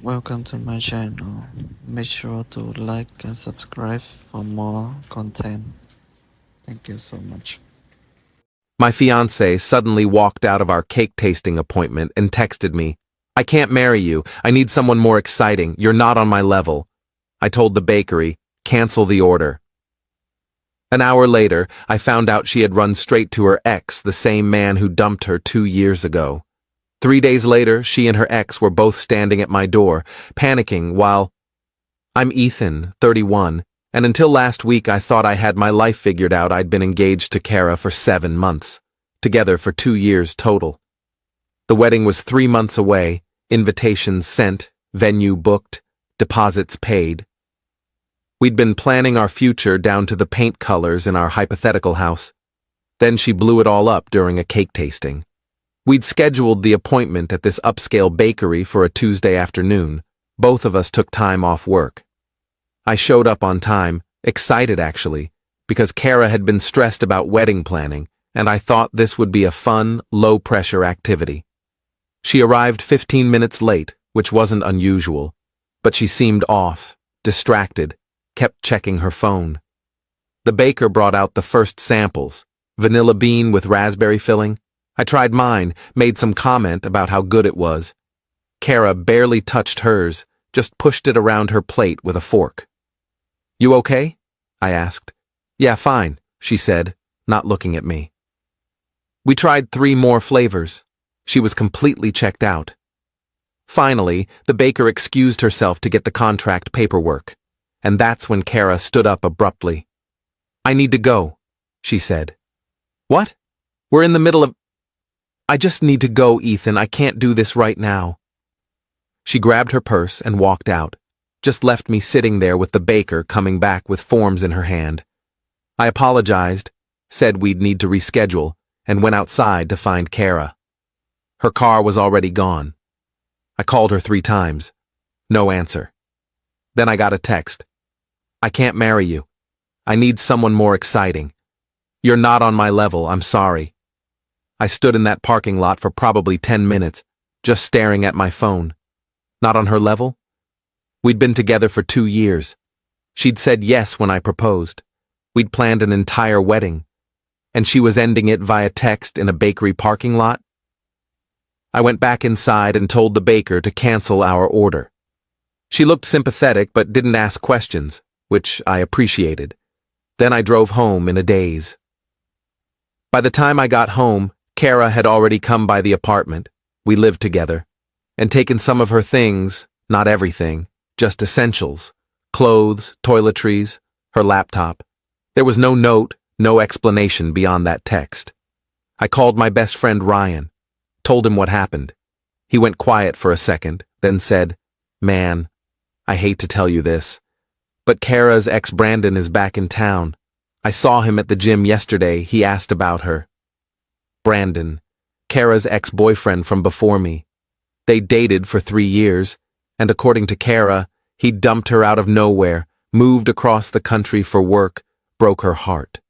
Welcome to my channel. Make sure to like and subscribe for more content. Thank you so much. My fiancée suddenly walked out of our cake tasting appointment and texted me, "I can't marry you. I need someone more exciting. You're not on my level." I told the bakery, "Cancel the order." An hour later, I found out she had run straight to her ex, the same man who dumped her 2 years ago. 3 days later, she and her ex were both standing at my door, panicking while I'm Ethan, 31, and until last week I thought I had my life figured out. I'd been engaged to Kara for 7 months, together for 2 years total. The wedding was 3 months away, invitations sent, venue booked, deposits paid. We'd been planning our future down to the paint colors in our hypothetical house. Then she blew it all up during a cake tasting. We'd scheduled the appointment at this upscale bakery for a Tuesday afternoon. Both of us took time off work. I showed up on time, excited actually, because Kara had been stressed about wedding planning, and I thought this would be a fun, low-pressure activity. She arrived 15 minutes late, which wasn't unusual, but she seemed off, distracted, kept checking her phone. The baker brought out the first samples, vanilla bean with raspberry filling. I tried mine, made some comment about how good it was. Kara barely touched hers, just pushed it around her plate with a fork. "You okay?" I asked. "Yeah, fine," she said, not looking at me. We tried 3 more flavors. She was completely checked out. Finally, the baker excused herself to get the contract paperwork, and that's when Kara stood up abruptly. "I need to go," she said. "What? We're in the middle of—" "I just need to go, Ethan. I can't do this right now." She grabbed her purse and walked out, just left me sitting there with the baker coming back with forms in her hand. I apologized, said we'd need to reschedule, and went outside to find Kara. Her car was already gone. I called her 3 times. No answer. Then I got a text. "I can't marry you. I need someone more exciting. You're not on my level, I'm sorry." I stood in that parking lot for probably 10 minutes, just staring at my phone. Not on her level? We'd been together for 2 years. She'd said yes when I proposed. We'd planned an entire wedding. And she was ending it via text in a bakery parking lot? I went back inside and told the baker to cancel our order. She looked sympathetic but didn't ask questions, which I appreciated. Then I drove home in a daze. By the time I got home, Kara had already come by the apartment, we lived together, and taken some of her things, not everything, just essentials, clothes, toiletries, her laptop. There was no note, no explanation beyond that text. I called my best friend Ryan, told him what happened. He went quiet for a second, then said, "Man, I hate to tell you this, but Kara's ex Brandon is back in town. I saw him at the gym yesterday. He asked about her." Brandon, Kara's ex-boyfriend from before me. They dated for 3 years, and according to Kara, he dumped her out of nowhere, moved across the country for work, broke her heart.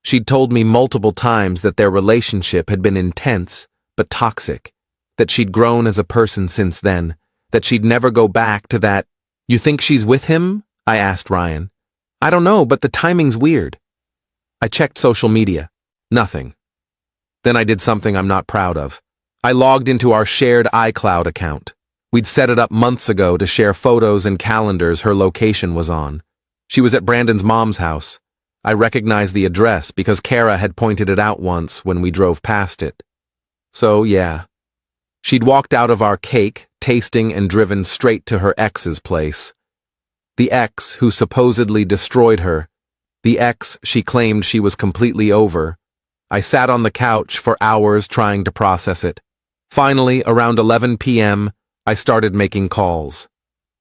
She'd told me multiple times that their relationship had been intense, but toxic, that she'd grown as a person since then, that she'd never go back to that. "You think she's with him?" I asked Ryan. "I don't know, but the timing's weird." I checked social media. Nothing. Then I did something I'm not proud of. I logged into our shared iCloud account. We'd set it up months ago to share photos and calendars her location was on. She was at Brandon's mom's house. I recognized the address because Kara had pointed it out once when we drove past it. So, yeah. She'd walked out of our cake, tasting, and driven straight to her ex's place. The ex who supposedly destroyed her. The ex she claimed she was completely over. I sat on the couch for hours trying to process it. Finally, around 11 p.m., I started making calls.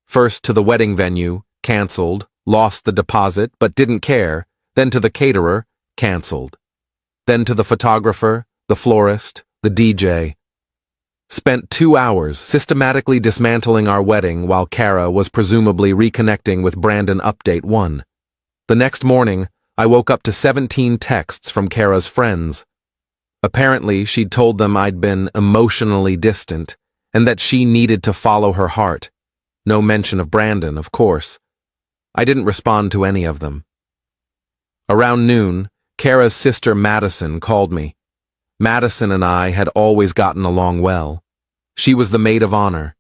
First to the wedding venue, canceled, lost the deposit but didn't care, then to the caterer, canceled. Then to the photographer, the florist, the DJ. Spent 2 hours systematically dismantling our wedding while Kara was presumably reconnecting with Brandon Update 1. The next morning, I woke up to 17 texts from Kara's friends. Apparently, she'd told them I'd been emotionally distant, and that she needed to follow her heart. No mention of Brandon, of course. I didn't respond to any of them. Around noon, Kara's sister Madison called me. Madison and I had always gotten along well. She was the maid of honor.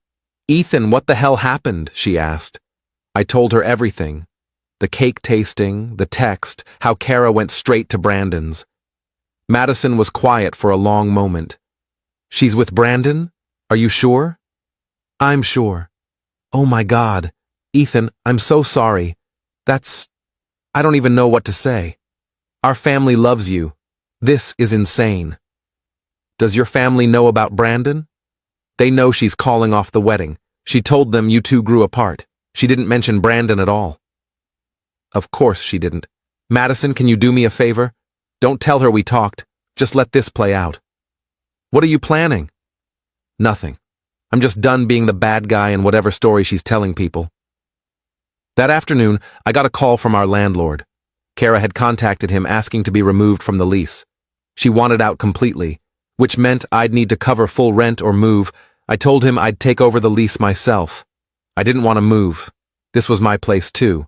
"Ethan, what the hell happened?" she asked. I told her everything. The cake tasting, the text, how Kara went straight to Brandon's. Madison was quiet for a long moment. "She's with Brandon? Are you sure?" "I'm sure." "Oh my God. Ethan, I'm so sorry. I don't even know what to say. Our family loves you. This is insane." "Does your family know about Brandon?" "They know she's calling off the wedding. She told them you two grew apart. She didn't mention Brandon at all." "Of course she didn't. Madison, can you do me a favor? Don't tell her we talked. Just let this play out." "What are you planning?" "Nothing. I'm just done being the bad guy in whatever story she's telling people." That afternoon, I got a call from our landlord. Kara had contacted him asking to be removed from the lease. She wanted out completely, which meant I'd need to cover full rent or move. I told him I'd take over the lease myself. I didn't want to move. This was my place too.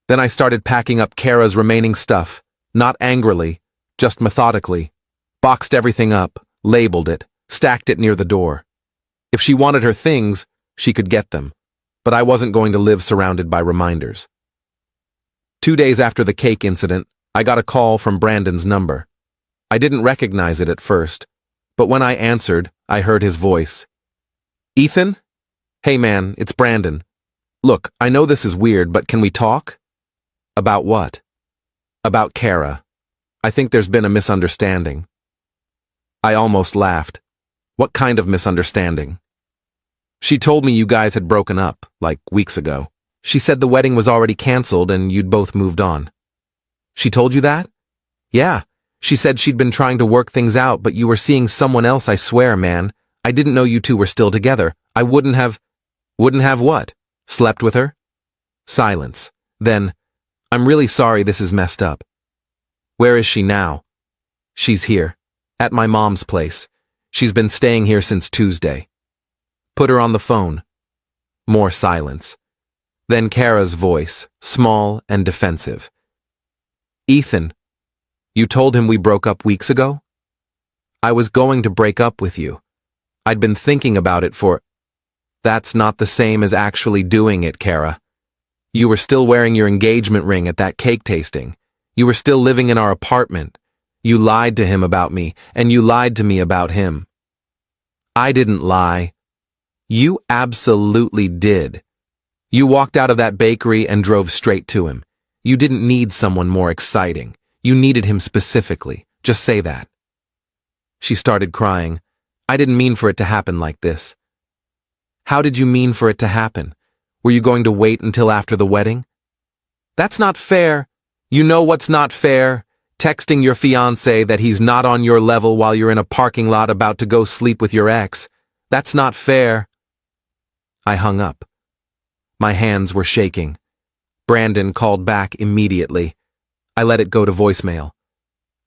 Then I started packing up Kara's remaining stuff, not angrily, just methodically. Boxed everything up, labeled it, stacked it near the door. If she wanted her things, she could get them, but I wasn't going to live surrounded by reminders. 2 days after the cake incident, I got a call from Brandon's number. I didn't recognize it at first, but when I answered, I heard his voice. "Ethan? Hey man, it's Brandon. Look, I know this is weird, but can we talk?" "About what?" "About Kara. I think there's been a misunderstanding." I almost laughed. "What kind of misunderstanding?" "She told me you guys had broken up, like weeks ago. She said the wedding was already canceled and you'd both moved on." "She told you that?" "Yeah. She said she'd been trying to work things out, but you were seeing someone else, I swear, man. I didn't know you two were still together. I wouldn't have..." "Wouldn't have what? Slept with her?" Silence. Then, "I'm really sorry this is messed up." "Where is she now?" "She's here. At my mom's place. She's been staying here since Tuesday." "Put her on the phone." More silence. Then Kara's voice, small and defensive. "Ethan, you told him we broke up weeks ago?" "I was going to break up with you. I'd been thinking about it for..." "That's not the same as actually doing it, Kara. You were still wearing your engagement ring at that cake tasting. You were still living in our apartment. You lied to him about me, and you lied to me about him." "I didn't lie." "You absolutely did. You walked out of that bakery and drove straight to him. You didn't need someone more exciting. You needed him specifically. Just say that." She started crying. "I didn't mean for it to happen like this." "How did you mean for it to happen? Were you going to wait until after the wedding?" "That's not fair. You know what's not fair? Texting your fiancé that he's not on your level while you're in a parking lot about to go sleep with your ex. That's not fair." I hung up. My hands were shaking. Brandon called back immediately. I let it go to voicemail.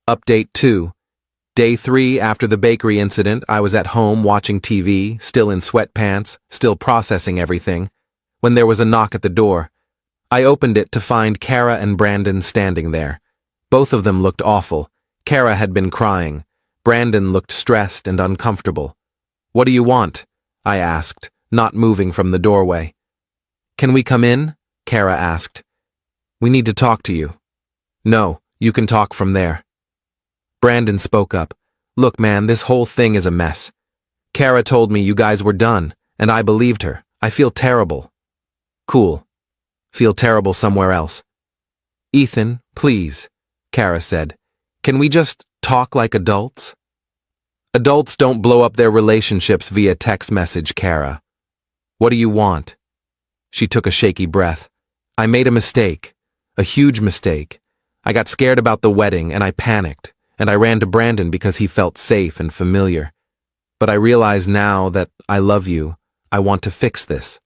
Update 2. Day 3 after the bakery incident, I was at home watching TV, still in sweatpants, still processing everything, when there was a knock at the door. I opened it to find Kara and Brandon standing there. Both of them looked awful. Kara had been crying. Brandon looked stressed and uncomfortable. "What do you want?" I asked, not moving from the doorway. "Can we come in?" Kara asked. "We need to talk to you." "No, you can talk from there." Brandon spoke up. "Look, man, this whole thing is a mess. Kara told me you guys were done, and I believed her. I feel terrible." "Cool. Feel terrible somewhere else." "Ethan, please," Kara said. "Can we just talk like adults?" "Adults don't blow up their relationships via text message, Kara. What do you want?" She took a shaky breath. "I made a mistake. A huge mistake. I got scared about the wedding and I panicked, and I ran to Brandon because he felt safe and familiar. But I realize now that I love you. I want to fix this."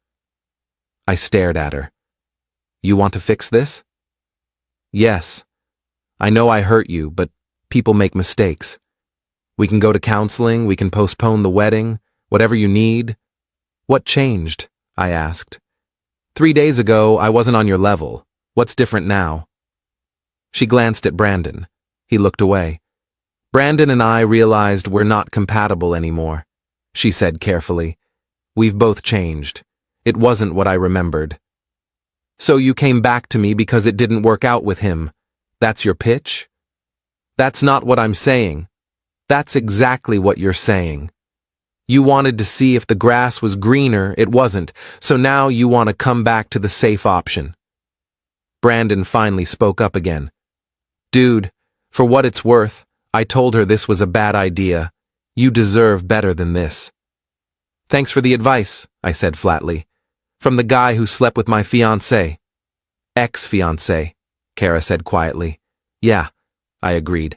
I stared at her. "You want to fix this?" "Yes. I know I hurt you, but people make mistakes. We can go to counseling, we can postpone the wedding, Whatever you need. What changed? I asked. 3 days ago, I wasn't on your level. What's different now? She glanced at Brandon. He looked away. Brandon and I realized we're not compatible anymore, she said carefully. We've both changed. It wasn't what I remembered. So you came back to me because it didn't work out with him. That's your pitch? That's not what I'm saying. That's exactly what you're saying. You wanted to see if the grass was greener, it wasn't, so now you want to come back to the safe option. Brandon finally spoke up again. Dude, for what it's worth, I told her this was a bad idea. You deserve better than this. Thanks for the advice, I said flatly. From the guy who slept with my fiancée. Ex-fiancée, Kara said quietly. Yeah, I agreed.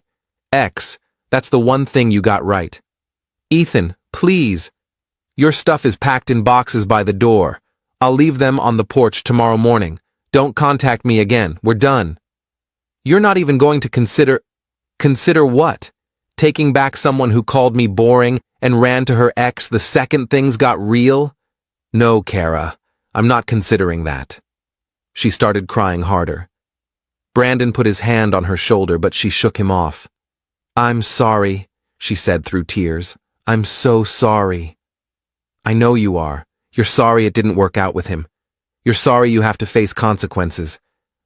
Ex, that's the one thing you got right. Ethan, please. Your stuff is packed in boxes by the door. I'll leave them on the porch tomorrow morning. Don't contact me again. We're done. You're not even going to consider... Consider what? Taking back someone who called me boring and ran to her ex the second things got real? No, Kara, I'm not considering that. She started crying harder. Brandon put his hand on her shoulder, but she shook him off. I'm sorry, she said through tears. I'm so sorry. I know you are. You're sorry it didn't work out with him. You're sorry you have to face consequences.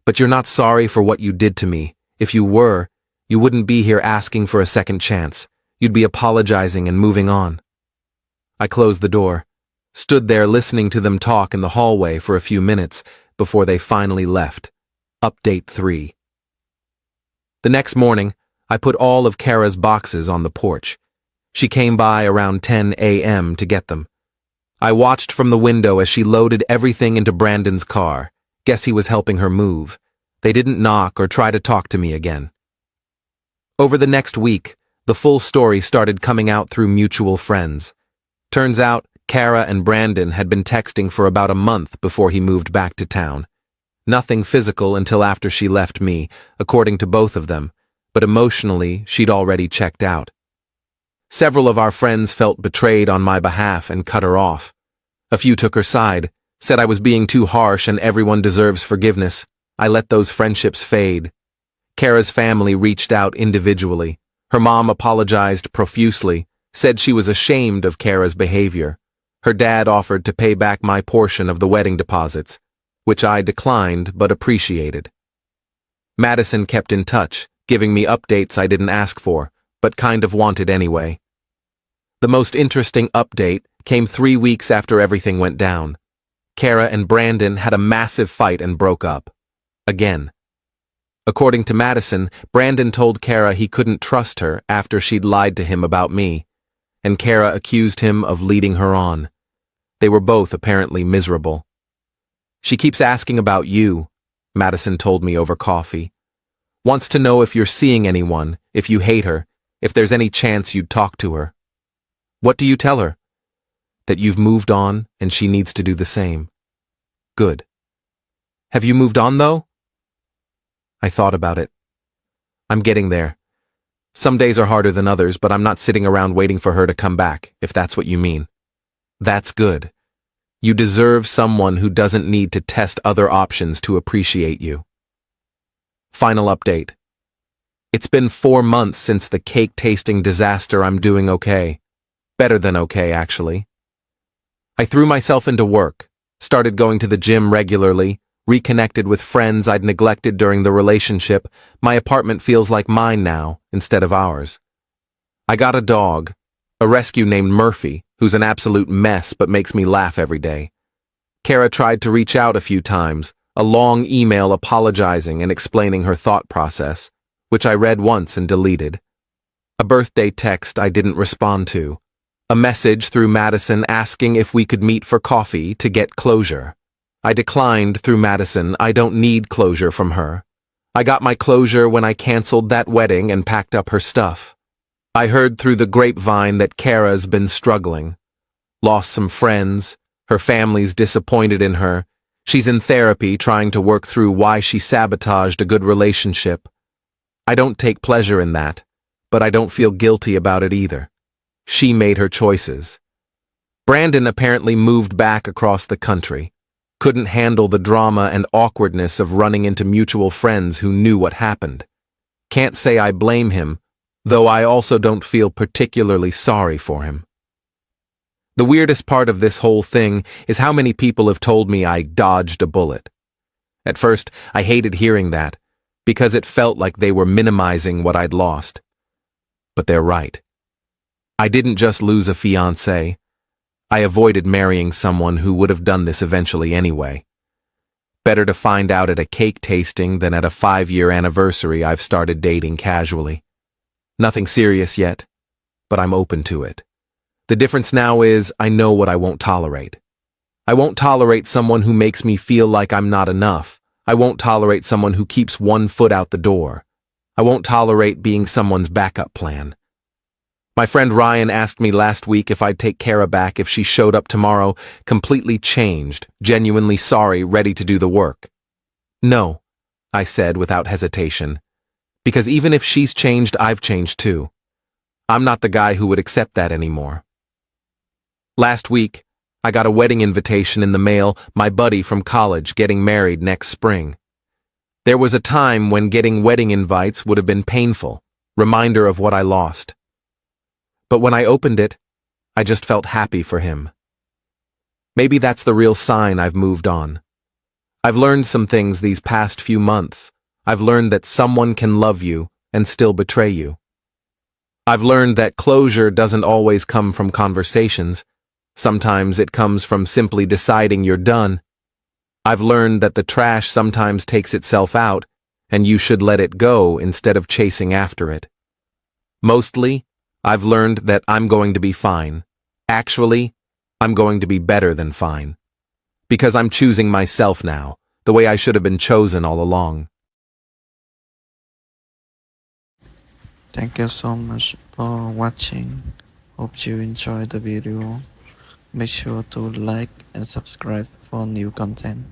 But you're not sorry for what you did to me. If you were, you wouldn't be here asking for a second chance. You'd be apologizing and moving on. I closed the door, stood there listening to them talk in the hallway for a few minutes before they finally left. Update 3. The next morning, I put all of Kara's boxes on the porch. She came by around 10 a.m. to get them. I watched from the window as she loaded everything into Brandon's car. Guess he was helping her move. They didn't knock or try to talk to me again. Over the next week, the full story started coming out through mutual friends. Turns out, Kara and Brandon had been texting for about a month before he moved back to town. Nothing physical until after she left me, according to both of them, but emotionally, she'd already checked out. Several of our friends felt betrayed on my behalf and cut her off. A few took her side, said I was being too harsh and everyone deserves forgiveness. I let those friendships fade. Kara's family reached out individually. Her mom apologized profusely, said she was ashamed of Kara's behavior. Her dad offered to pay back my portion of the wedding deposits, which I declined but appreciated. Madison kept in touch, giving me updates I didn't ask for, but kind of wanted anyway. The most interesting update came 3 weeks after everything went down. Kara and Brandon had a massive fight and broke up. Again. According to Madison, Brandon told Kara he couldn't trust her after she'd lied to him about me, and Kara accused him of leading her on. They were both apparently miserable. She keeps asking about you, Madison told me over coffee. Wants to know if you're seeing anyone, if you hate her, if there's any chance you'd talk to her. What do you tell her? That you've moved on and she needs to do the same. Good. Have you moved on, though? I thought about it. I'm getting there. Some days are harder than others, but I'm not sitting around waiting for her to come back, if that's what you mean. That's good. You deserve someone who doesn't need to test other options to appreciate you. Final update. It's been 4 months since the cake tasting disaster. I'm doing okay. Better than okay, actually. I threw myself into work, started going to the gym regularly, reconnected with friends I'd neglected during the relationship. My apartment feels like mine now, instead of ours. I got a dog, a rescue named Murphy, who's an absolute mess but makes me laugh every day. Kara tried to reach out a few times, a long email apologizing and explaining her thought process, which I read once and deleted. A birthday text I didn't respond to. A message through Madison asking if we could meet for coffee to get closure. I declined through Madison. I don't need closure from her. I got my closure when I canceled that wedding and packed up her stuff. I heard through the grapevine that Kara's been struggling. Lost some friends. Her family's disappointed in her. She's in therapy trying to work through why she sabotaged a good relationship. I don't take pleasure in that, but I don't feel guilty about it either. She made her choices. Brandon apparently moved back across the country, couldn't handle the drama and awkwardness of running into mutual friends who knew what happened. Can't say I blame him, though I also don't feel particularly sorry for him. The weirdest part of this whole thing is how many people have told me I dodged a bullet. At first, I hated hearing that, because it felt like they were minimizing what I'd lost. But they're right. I didn't just lose a fiancé. I avoided marrying someone who would have done this eventually anyway. Better to find out at a cake tasting than at a 5-year anniversary I've started dating casually. Nothing serious yet, but I'm open to it. The difference now is I know what I won't tolerate. I won't tolerate someone who makes me feel like I'm not enough. I won't tolerate someone who keeps one foot out the door. I won't tolerate being someone's backup plan. My friend Ryan asked me last week if I'd take Kara back if she showed up tomorrow, completely changed, genuinely sorry, ready to do the work. No, I said without hesitation, because even if she's changed, I've changed too. I'm not the guy who would accept that anymore. Last week, I got a wedding invitation in the mail, my buddy from college getting married next spring. There was a time when getting wedding invites would have been painful, reminder of what I lost. But when I opened it, I just felt happy for him. Maybe that's the real sign I've moved on. I've learned some things these past few months. I've learned that someone can love you and still betray you. I've learned that closure doesn't always come from conversations. Sometimes it comes from simply deciding you're done. I've learned that the trash sometimes takes itself out, and you should let it go instead of chasing after it. Mostly, I've learned that I'm going to be fine. Actually, I'm going to be better than fine. Because I'm choosing myself now, the way I should have been chosen all along. Thank you so much for watching. Hope you enjoyed the video. Make sure to like and subscribe for new content.